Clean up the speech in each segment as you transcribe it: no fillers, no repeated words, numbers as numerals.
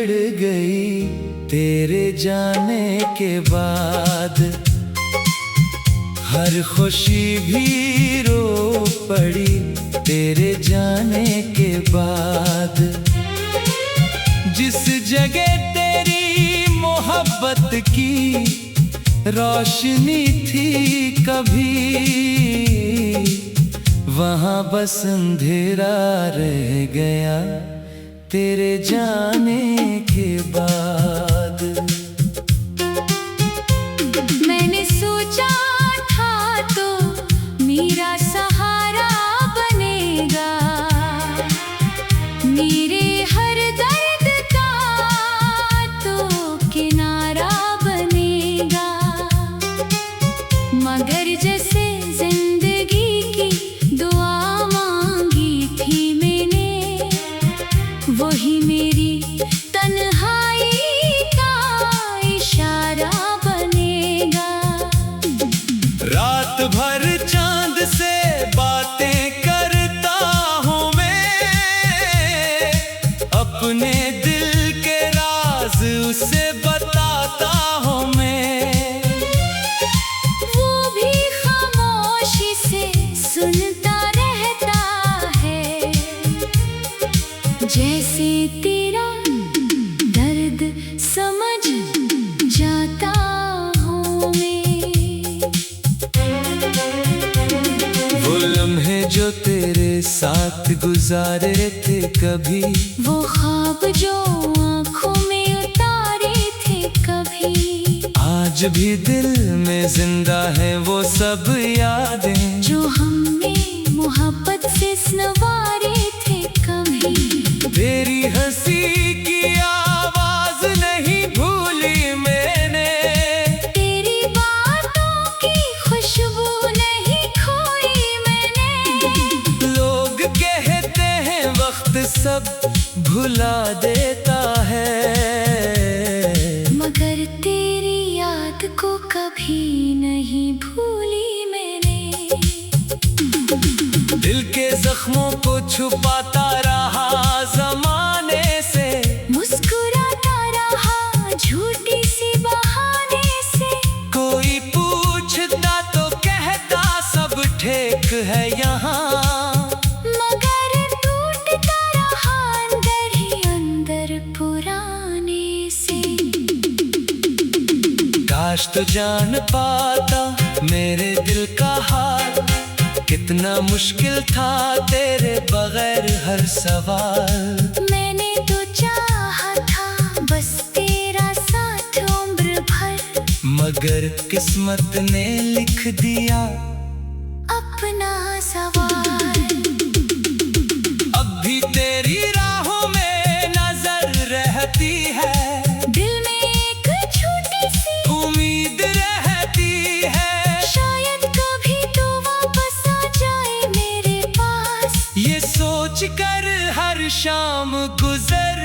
बिगड़ गई तेरे जाने के बाद। हर खुशी भी रो पड़ी तेरे जाने के बाद। जिस जगह तेरी मोहब्बत की रोशनी थी कभी, वहाँ बस अंधेरा रह गया तेरे जाने के बाद। मैंने सोचा था तो मेरा सहारा बनेगा, मेरे हर दर्द का तो किनारा बनेगा। मगर जैसे जिंदगी की दुआ मांगी थी मैंने, वही मेरी तन्हाई का इशारा बनेगा। रात भर चांद से बातें करता हूँ मैं, अपने दिल के राज उसे बताता हूँ मैं। वो भी खामोशी से सुनता रहता है, जैसे तेरा दर्द समझ जाता हूँ मैं। वो लम्हे जो तेरे साथ गुजारे थे कभी, वो ख्वाब जो आँखों में उतारे थे कभी, आज भी दिल में जिंदा है वो सब यादें जो हमने मोहब्बत से संवारे थे कभी। तेरी हंसी की आवाज नहीं भूली मैंने, तेरी बातों की खुशबू नहीं खोई मैंने। लोग कहते हैं वक्त सब भुला देता है, मगर तेरी याद को कभी नहीं भूली मैंने। दिल के जख्मों को छुपाता रहा जमाने से, मुस्कुराता रहा झूठी सी बहाने से। कोई पूछता तो कहता सब ठीक है यहाँ, मगर टूटता रहा अंदर ही अंदर पुराने से। काश तो जान पाता मेरे दिल का हाल, कितना मुश्किल था तेरे बगैर हर सवाल। मैंने तो चाहा था बस तेरा साथ उम्र भर, मगर किस्मत ने लिख दिया अपना सवाल। अब भी तेरी राहों में नजर रहती है, दिल में एक छोटी सी उम्मीद रहती है, शायद कभी तो वापस आ जाए मेरे पास। ये सोच कर हर शाम गुजर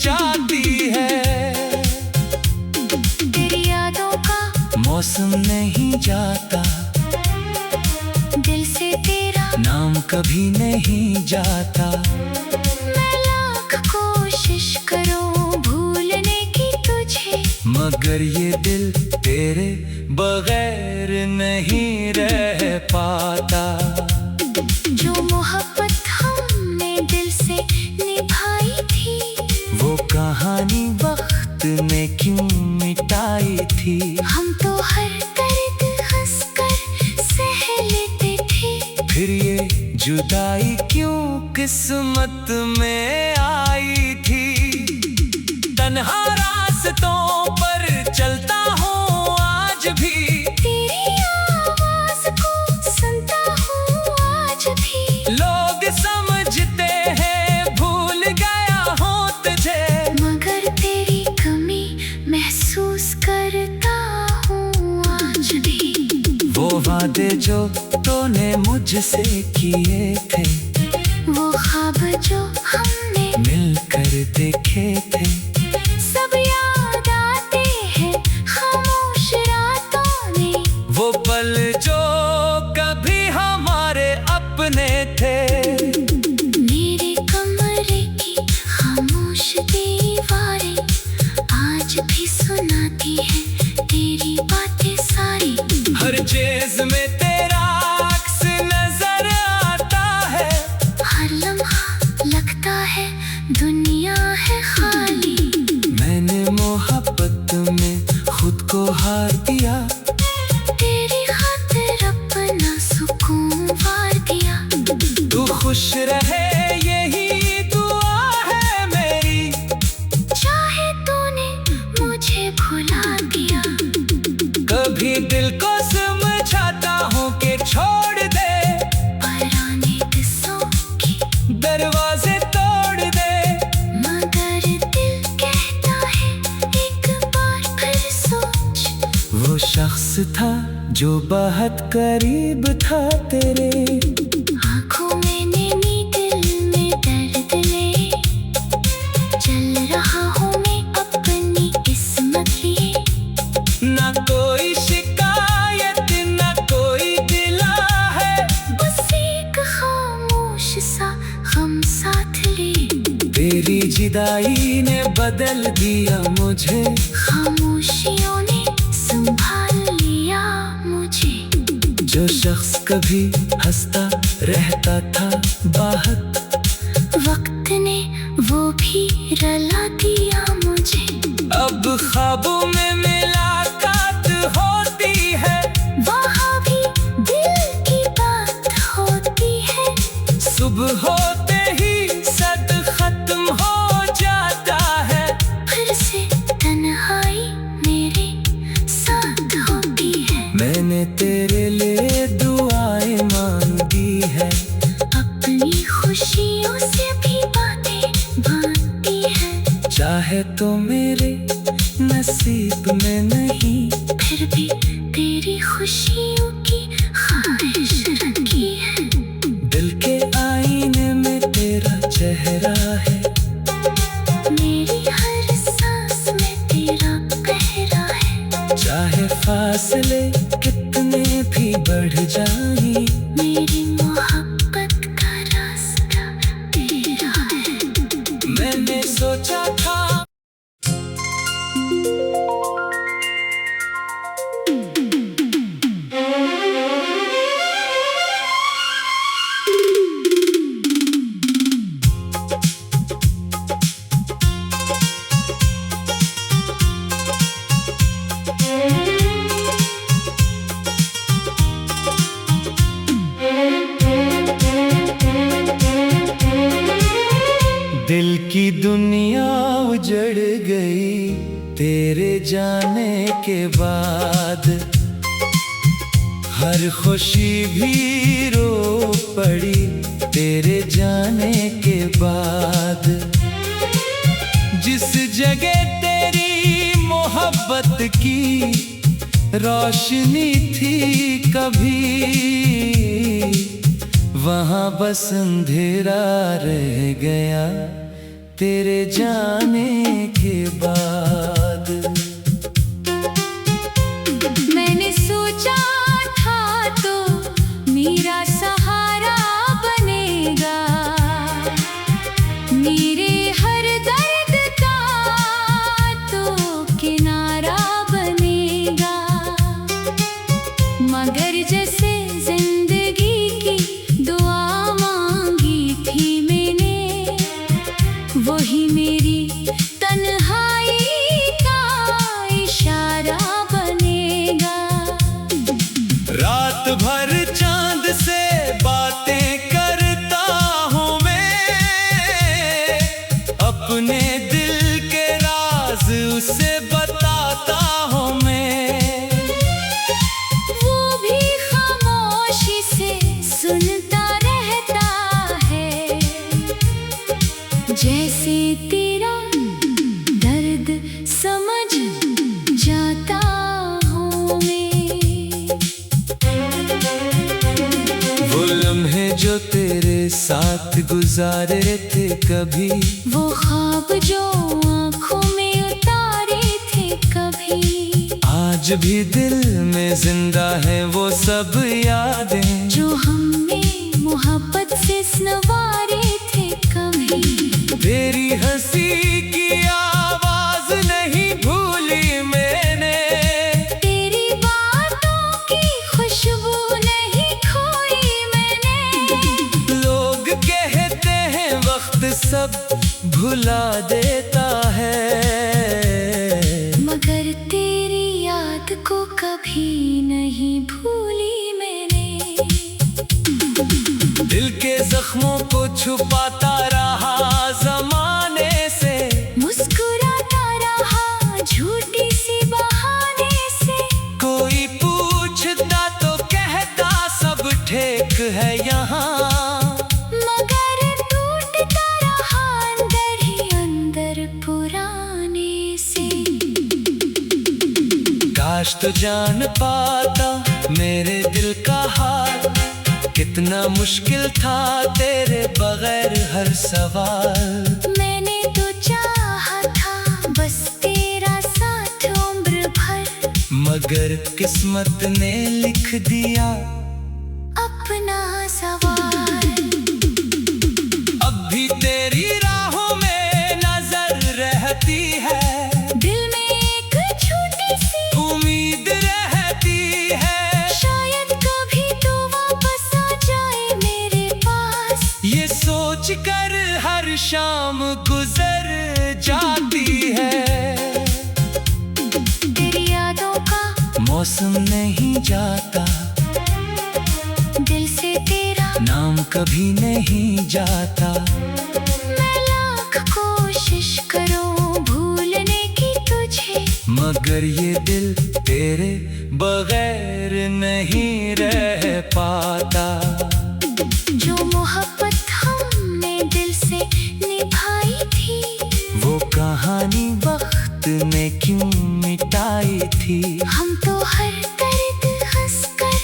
जाती है। तेरी यादों का मौसम नहीं जाता, दिल से तेरा नाम कभी नहीं जाता। मैं लाख कोशिश करूं भूलने की तुझे, मगर ये दिल तेरे बगैर नहीं रह पाता। जो मोहब्बत हमने दिल से निभाई थी, वो कहानी वक्त ने क्यों मिटाई थी। हम तो हर दर्द हंसकर सह लेते थे, फिर ये जुदाई क्यों किस्मत में आई थी। तन्हा रास्तों पर चलता हूँ आज भी, तेरी आवाज को सुनता हूँ आज भी। लोग समझते हैं भूल गया हूँ तुझे, मगर तेरी कमी महसूस करता हूँ आज भी। वो वादे जो तूने मुझसे किए थे, वो ख्वाब जो हमने मिलकर देखे थे, सब याद आते हैं खामोश रातों में। वो पल जो कभी हमारे अपने थे। मेरे कमरे की खामोश दीवारें ही सुनाती है तेरी बातें सारी। हर चीज में तेरा अक्स नजर आता है। हर लम्हा लगता है दुनिया है खाली। मैंने मोहब्बत में खुद को हार दिया। तेरी खातिर अपना सुकून वार दिया। तू खुश रहे यही दुआ है मेरी। चाहे तूने मुझे भुला दिया। कभी दिल को समझाता हूँ कि छोड़ दे। पुराने किस्सों की दरवाजे तोड़ दे। मगर दिल कहता है एक बार फिर सोच। वो शख्स था जो बहुत करीब था तेरे। आँखों में नैनी दिल में दर्द ले। चल रहा हूँ मैं अपनी किस्मत लिए। ना कोई शिकायत ना कोई गिला है। बस एक खामोश सा गम साथ ले। तेरी जुदाई ने बदल दिया मुझे। खामोशियों ने संभाल लिया मुझे। जो शख्स कभी हंसता रहता था बाहर, वक्त ने वो भी रुला दिया मुझे। अब ख्वाबों में मुलाकात होती है। वहाँ भी दिल की बात होती है। सुबह होते ही सद खत्म हो जाता है। फिर से तन्हाई मेरे साथ होती है। मैंने तेरे लिए दुआएं मांगी है। अपनी खुशियों से भी बातें बांटती है। चाहे तो मेरे नसीब में नहीं, फिर भी तेरी खुशियों की ख्वाहिश रखी है। दिल के आईने में तेरा चेहरा है। मेरी हर सांस में तेरा पहरा है। चाहे फासले कितने भी बढ़ जाए, मेरी मोहब्बत का रास्ता तेरा है। मैंने सोचा था दिल की दुनिया उजड़ गई तेरे जाने के बाद। हर खुशी भी रो पड़ी तेरे जाने के बाद। जिस जगह तेरी मोहब्बत की रोशनी थी कभी, वहाँ बस अंधेरा रह गया तेरे जाने के बाद। मैंने सोचा था तो मेरा सहारा बनेगा। मेरे हर दर्द का तो किनारा बनेगा। मगर जैसे जिंदगी की दुआ मांगी थी मैंने, वही मेरी तन्हाई का इशारा बनेगा। रात भर चांद से बातें करता हूँ मैं। अपने दिल के राज उसे बताता हूँ मैं। वो भी खामोशी से सुनता रहता है। जैसे तेरा दर्द समझ जाता हूँ मैं। वो लम्हे जो तेरे साथ गुजारे थे कभी, वो ख्वाब जो आँखों में उतारे थे कभी, आज भी दिल में जिंदा है वो सब यादें जो हमने मोहब्बत से संवारे थे कभी। तेरी हंसी की आवाज नहीं भूली जख्मों को छुपाता रहा जमाने से, मुस्कुराता रहा झूठी सी बहाने से। कोई पूछता तो कहता सब ठीक है यहाँ, मगर टूटता रहा अंदर ही अंदर पुराने से। काश तो जान पाता मेरे दिल का हाल, कितना मुश्किल था तेरे बगैर हर सवाल। मैंने तो चाहा था बस तेरा साथ उम्र भर, मगर किस्मत ने लिख दिया अपना सवाल। अब भी तेरी राहों में नजर रहती है, दिल में एक छोटी सी उम्मीद रहती है, शायद कभी तो वापस आ जाए मेरे पास। ये सोच कर हर शाम गुजर जाती है। तेरी यादों का मौसम नहीं जाता, दिल से तेरा नाम कभी नहीं जाता। मैं लाख कोशिश करूं भूलने की तुझे, मगर ये दिल तेरे बगैर नहीं रह पाता। जो मोहब्बत हमने दिल से निभाई थी, वो कहानी वक्त ने क्यों मिटाई थी। हम तो हर दर्द हंसकर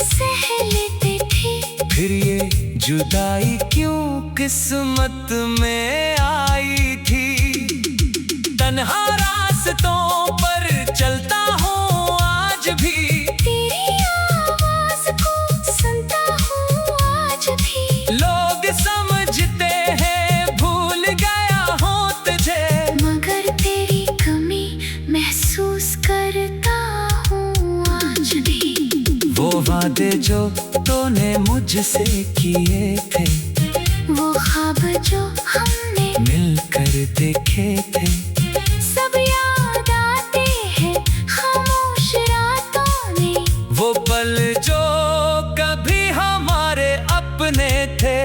सह लेते थे, फिर ये जुदाई क्यों किस्मत में आई थी। तन्हा रास्तों पर चलता हूँ आज भी, तेरी आवाज को सुनता हूँ आज भी। लोग समझते हैं भूल गया हूँ तुझे, मगर तेरी कमी महसूस करता हूँ आज भी। वो वादे जो तूने मुझसे किए थे, वो ख्वाब जो हमने मिलकर देखे थे, सब याद आते हैं खामोश रातों में। वो पल जो कभी हमारे अपने थे।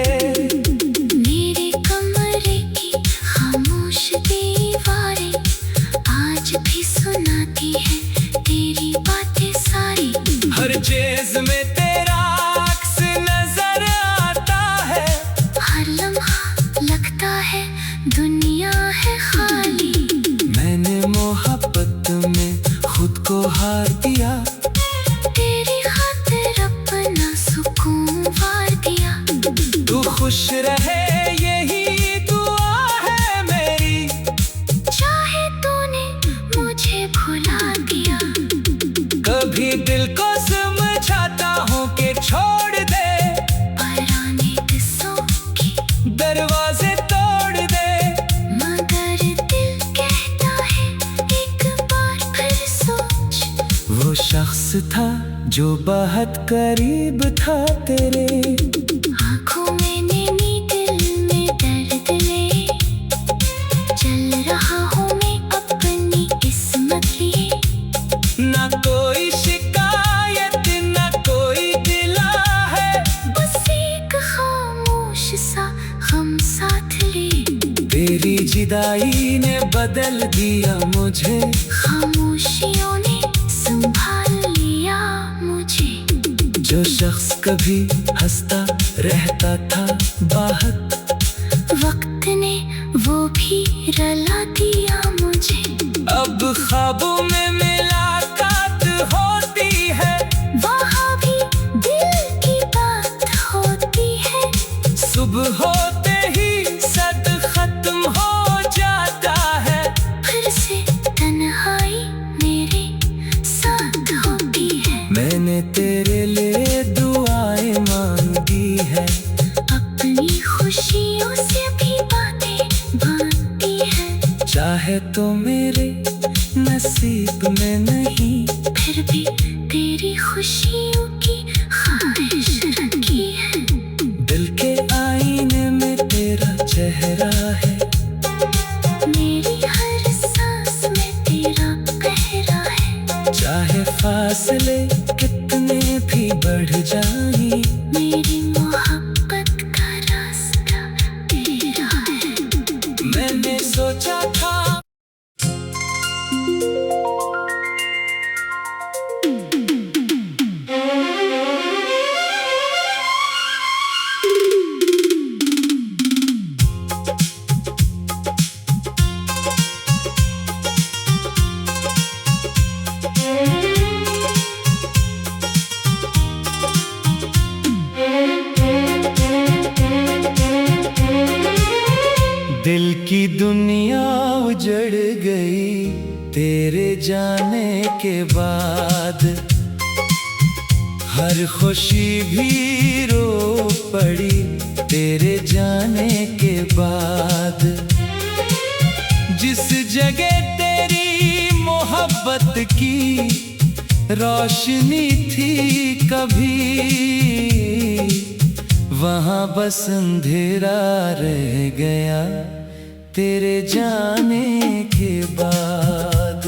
मेरे कमरे की खामोश दीवारें आज भी सुनाती है तेरी बातें सारी। हर चीज में तेरा अक्स नजर आता है, हर लम्हा लगता है दुनिया है खाली। मैंने मोहब्बत में खुद को हार दिया, तेरी खातिर अपना सुकून वार दिया। तू खुश रहे यही दुआ है मेरी, चाहे तूने मुझे भुला दिया। कभी दिल को समझाता हूँ कि छोड़ दे, पुराने किस्सों की दरवाजे तोड़ दे। मगर दिल कहता है एक बार फिर सोच। वो शख्स था जो बहुत करीब था तेरे, आँखों में नैनी दिल में दर्द ले, चल रहा हूँ मैं अपनी किस्मत लिए। ना कोई शिकायत ना कोई गिला है, बस एक खामोश सा गम साथ ले। तेरी जुदाई ने बदल दिया मुझे, खामोशियों ने संभाल लिया मुझे। जो शख्स कभी हंसता रहता था बाहर, वक्त ने वो भी रला दिया मुझे। अब ख्वाबों में मुलाकात होती है, वहाँ भी दिल की बात होती है। सुबह होते ही सद खत्म हो जाता है, फिर से तन्हाई मेरे साथ होती है। मैंने तेरे लिए दुआएं मांगी है, अपनी खुशियों से भी बातें बांटती है। चाहे तो मेरे नसीब में नहीं, फिर भी तेरी खुशियों की ख्वाहिश रखी है। दिल के आईने में तेरा चेहरा है, मेरी हर सांस में तेरा पहरा है। चाहे फासले कितने भी बढ़ जाएं, मेरी मोहब्बत का रास्ता गई तेरे जाने के बाद। हर खुशी भी रो पड़ी तेरे जाने के बाद। जिस जगह तेरी मोहब्बत की रोशनी थी कभी, वहाँ बस अंधेरा रह गया तेरे जाने के बाद।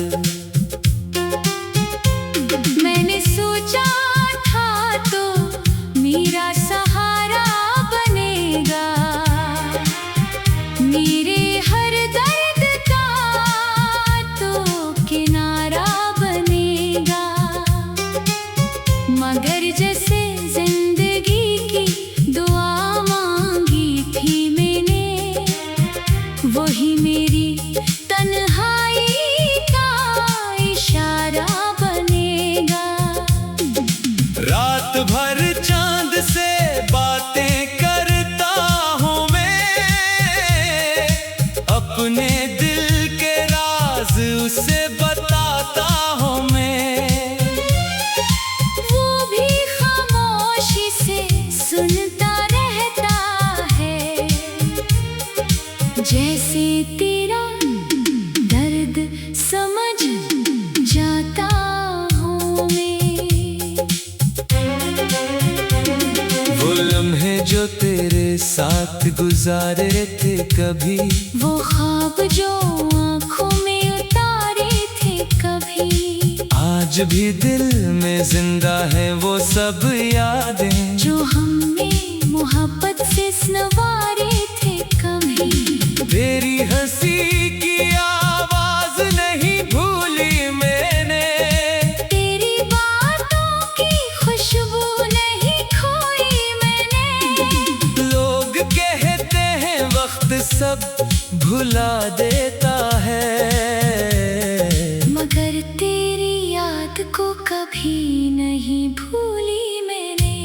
मैंने सोचा था तो मेरा सहारा बनेगा, मेरे हर दर्द का तो किनारा बनेगा। मगर जैसे जिंदगी की दुआ मांगी थी मैंने, वही मेरी तन्हाई का इशारा बनेगा। रात भर चांद से बातें करता हूँ मैं, अपने दिल के राज उसे बताता हूँ मैं। वो भी खामोशी से सुनता रहता है, जैसे तेरा दर्द समझ जाता हूँ मैं। वो लम्हे जो तेरे साथ गुजारे थे कभी, वो ख्वाब जो आँखों में उतारे थे कभी, आज भी दिल में जिंदा है वो सब यादें जो हमने मोहब्बत से संवारे थे कभी। तेरी हंसी की आवाज नहीं भूली मैंने, तेरी बातों की खुशबू नहीं खोई मैंने। लोग कहते हैं वक्त सब भुला देता है, मगर तेरी याद को कभी नहीं भूली मैंने।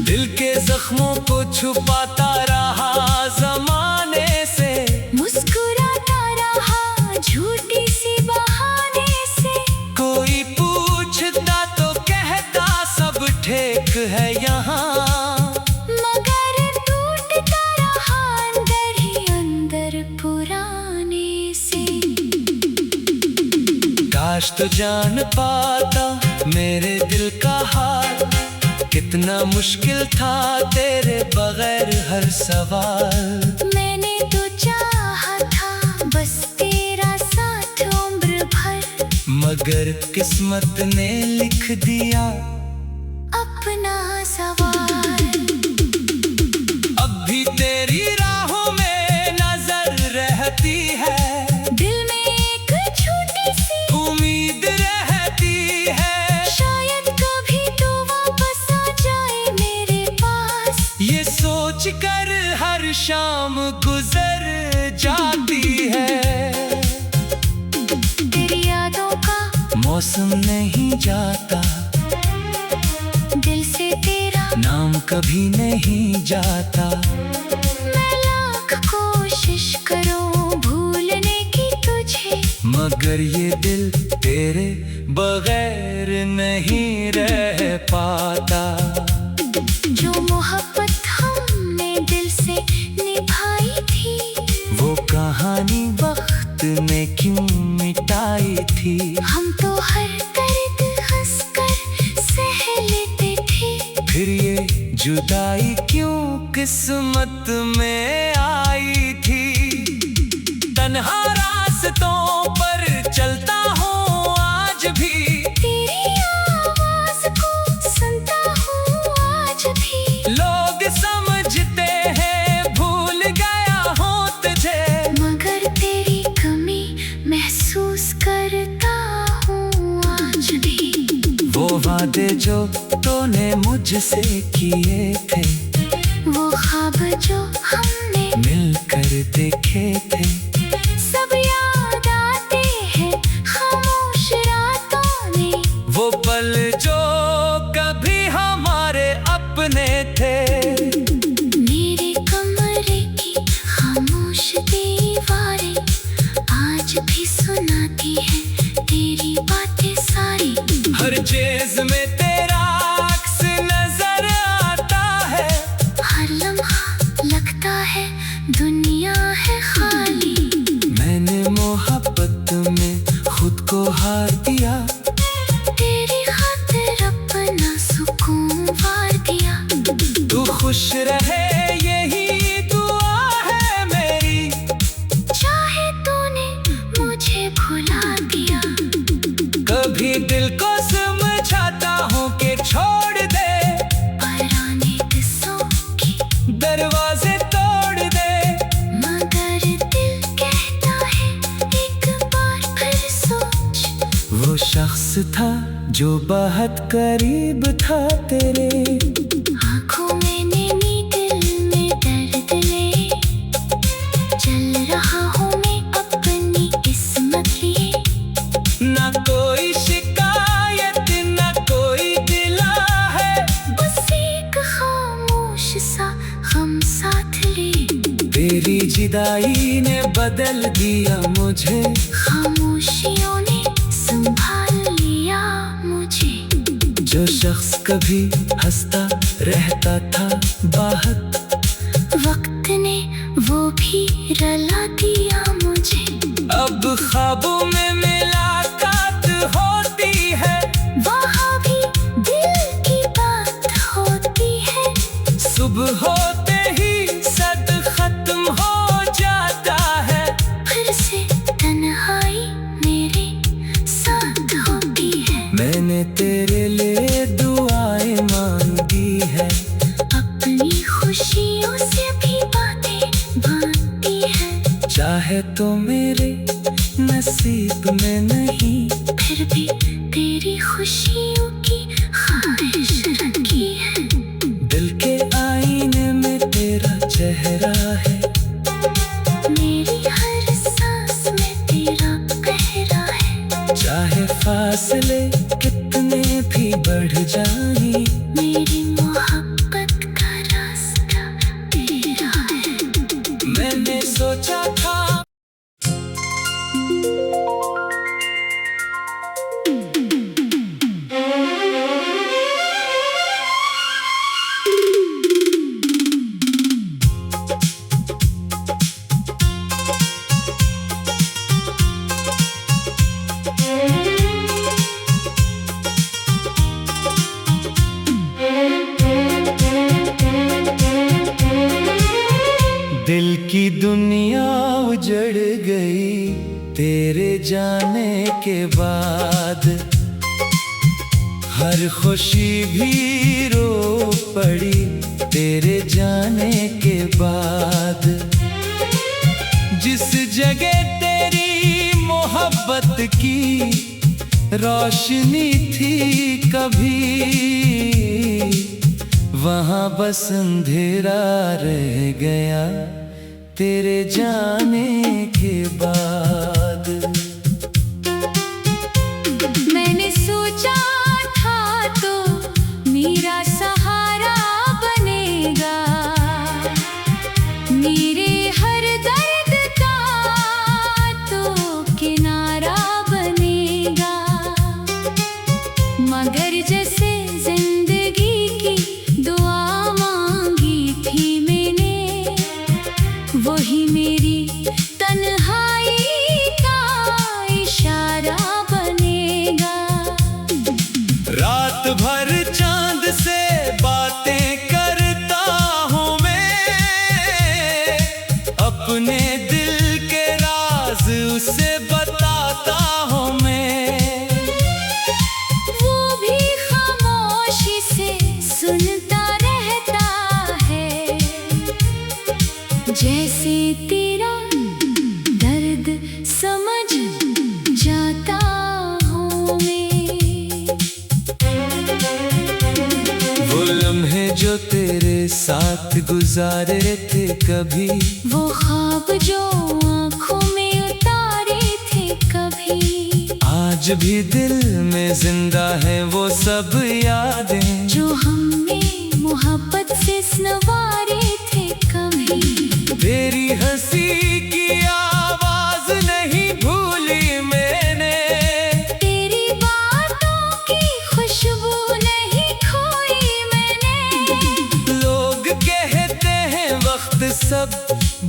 दिल के जख्मों को छुपाता रहा जमाने से, मुस्कुराता रहा झूठी सी बहाने से। कोई पूछता तो कहता सब ठीक है यहाँ, मगर टूटता रहा अंदर ही अंदर पुराने से। काश तो जान पाता मेरे दिल का हाल, कितना मुश्किल था तेरे बगैर हर सवाल। मैंने तो चाहा था बस तेरा साथ उम्र भर, मगर किस्मत ने लिख दिया अपना सवाल। अब भी तेरी राहों में नजर रहती है, दिल में एक छोटी सी उम्मीद रहती है। शायद कभी तो वापस आ जाए मेरे पास, ये सोच कर हर शाम गुजर जाती है। तेरी यादों का मौसम नहीं जाता, दिल से तेरा नाम कभी नहीं जाता। मैं लाख कोशिश करूं भूलने की तुझे, मगर ये दिल तेरे बगैर नहीं रह पाता। जो मोहब्बत हमने दिल से निभाई थी, वो कहानी वक्त ने क्यों मिटाई थी। हम तो हर दर्द हंसकर सह लेते थे, फिर ये जुदाई क्यों किस्मत में आई थी। तन्हा रास्तों पर चलता हूँ आज भी, तेरी आवाज को सुनता हूँ आज भी। लोग समझते हैं भूल गया हूँ तुझे, मगर तेरी कमी महसूस करता हूँ आज भी। वो वादे जो तूने मुझसे किए थे, वो ख्वाब जो हमने मिलकर देखे थे, सब याद आते हैं खामोश रातों में। वो पल जो कभी हमारे अपने थे। मेरे कमरे की खामोश दीवारें भी सुनाती है तेरी बातें सारी। हर चीज में तेरा अक्स नजर आता है। हर लम्हा लगता है दुनिया है खाली। मैंने मोहब्बत में खुद को हार दिया। तेरी खातिर अपना सुकून वार दिया। तू खुश रहे यही दुआ है मेरी। चाहे तूने मुझे भुला दिया। कभी दिल को समझाता हूँ कि छोड़ दे, पुराने किस्सों की दरवाजे तोड़ दे। मगर दिल कहता है एक बार फिर सोच। वो शख्स था जो बहुत करीब था तेरे। आँखों में नैनी दिल में दर्द ले। चल रहा हूँ मैं अपनी किस्मत लिए। ना कोई शिकायत ना कोई गिला है। बस एक खामोश सा गम साथ ले। तेरी जुदाई ने बदल दिया मुझे। खामोशियों ने संभाल लिया मुझे। जो शख्स कभी हंसता रहता था बाहर, वक्त ने वो भी रुला दिया मुझे। अब ख्वाबों में मुलाकात होती है। वहाँ भी दिल की बात होती है। सुबह होते ही सद खत्म हो जाता है। फिर से तन्हाई मेरे साथ होती है। मैंने तेरे लिए दुआएं मांगी है। अपनी खुशियों से भी बातें बांटती है। चाहे तो मेरे नसीब में नहीं, फिर भी तेरी खुशियों की ख्वाहिश रखी है। दिल के आईने में तेरा चेहरा है। मेरी हर सांस में तेरा पहरा है। चाहे फासले कितने भी बढ़ जाए, मेरी मोहब्बत का रास्ता तेरा है। मैंने सोचा था दिल की दुनिया उजड़ गई तेरे जाने के बाद। हर खुशी भी रो पड़ी तेरे जाने के बाद। जिस जगह तेरी मोहब्बत की रोशनी थी कभी, वहाँ बस अंधेरा रह गया तेरे जाने के बाद। मैंने सोचा था तो मेरा सहारा बनेगा। मेरे हर दर्द का तो किनारा बनेगा। मगर जैसे जिंदगी की दुआ मांगी थी मैंने, वही मेरी तन्हाई का इशारा बनेगा। रात भर चांद से बातें करता हूँ मैं। अपने दिल के राज उसे बताता हूँ मैं। वो भी खामोशी से सुनता रहता है। जैसे तेरा दर्द समझ जाता हूँ मैं। वो लम्हे जो तेरे साथ गुजारे थे कभी, वो ख्वाब जो आँखों में उतारे थे कभी, आज भी दिल में जिंदा है वो सब यादें जो हमने मोहब्बत से संवारे थे कभी। तेरी हंसी की आवाज नहीं भूल सब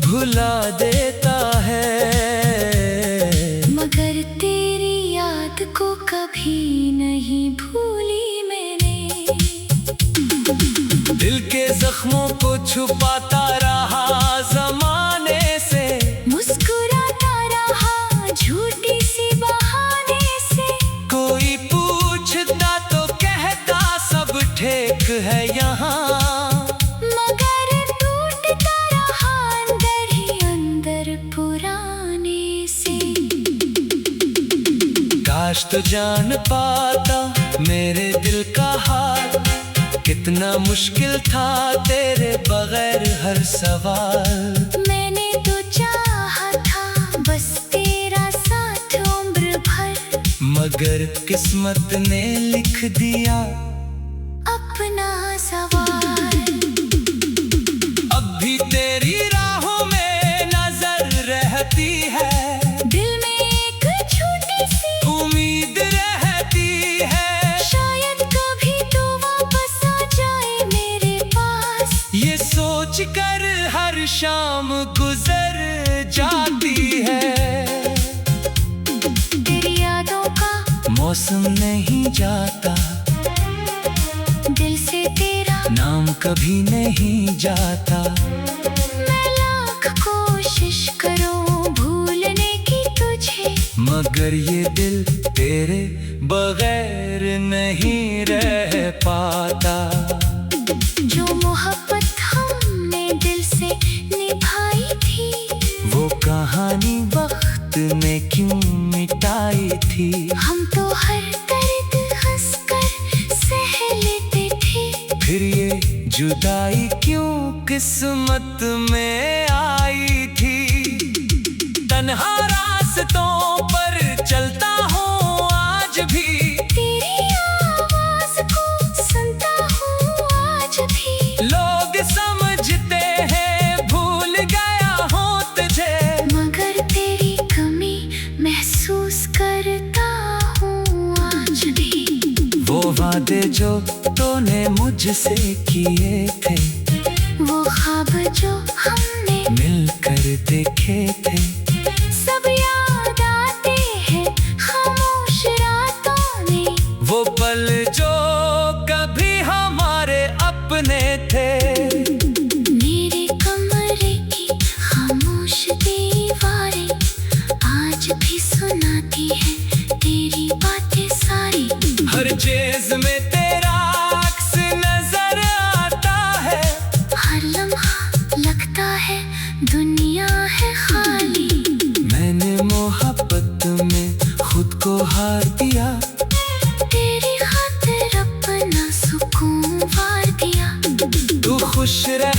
भुला देता है, मगर तेरी याद को कभी नहीं भूली मैंने। दिल के जख्मों को छुपाता रहा जमाने से, मुस्कुराता रहा झूठी सी बहाने से। कोई पूछता तो कहता सब ठीक है यहाँ, मगर टूटता रहा अंदर ही अंदर पुराने से। काश तो जान पाता मेरे दिल का हाल, कितना मुश्किल था तेरे बगैर हर सवाल। मैंने तो चाहा था बस तेरा साथ उम्र भर, मगर किस्मत ने लिख दिया अपना सवाल। अब भी तेरी राहों में नजर रहती है, दिल में एक छोटी सी उम्मीद रहती है, शायद कभी तो वापस आ जाए मेरे पास। ये सोच कर हर शाम गुजर जाती है। तेरी यादों का मौसम नहीं जाता, दिल से तेरा नाम कभी नहीं जाता। मैं लाख कोशिश करूं भूलने की तुझे, मगर ये दिल तेरे बगैर नहीं रह पाता। जो मोहब्बत हमने दिल से निभाई थी, वो कहानी वक्त ने क्यों मिटाई थी। हम तो हर दर्द हंसकर सह लेते थे, फिर ये जुदाई क्यों किस्मत में आई थी। तन्हा रास्तों पर चलता हूँ आज भी, तेरी आवाज को सुनता हूँ आज भी। लोग समझते हैं भूल गया हूँ तुझे, मगर तेरी कमी महसूस करता हूँ आज भी। वो वादे जो तूने मुझसे किए थे, वो ख्वाब जो हमने मिलकर देखे थे, सब याद आते हैं खामोश रातों में। वो पल जो कभी हमारे अपने थे। मेरे कमरे की खामोश दीवारें आज भी सुनाती है तेरी बातें सारी। हर चीज में तेरा अक्स नजर आता है, हर लम्हा लगता है दुनिया है खाली। मैंने मोहब्बत में खुद को हार दिया, तेरी खातिर अपना सुकून वार दिया। तू खुश रह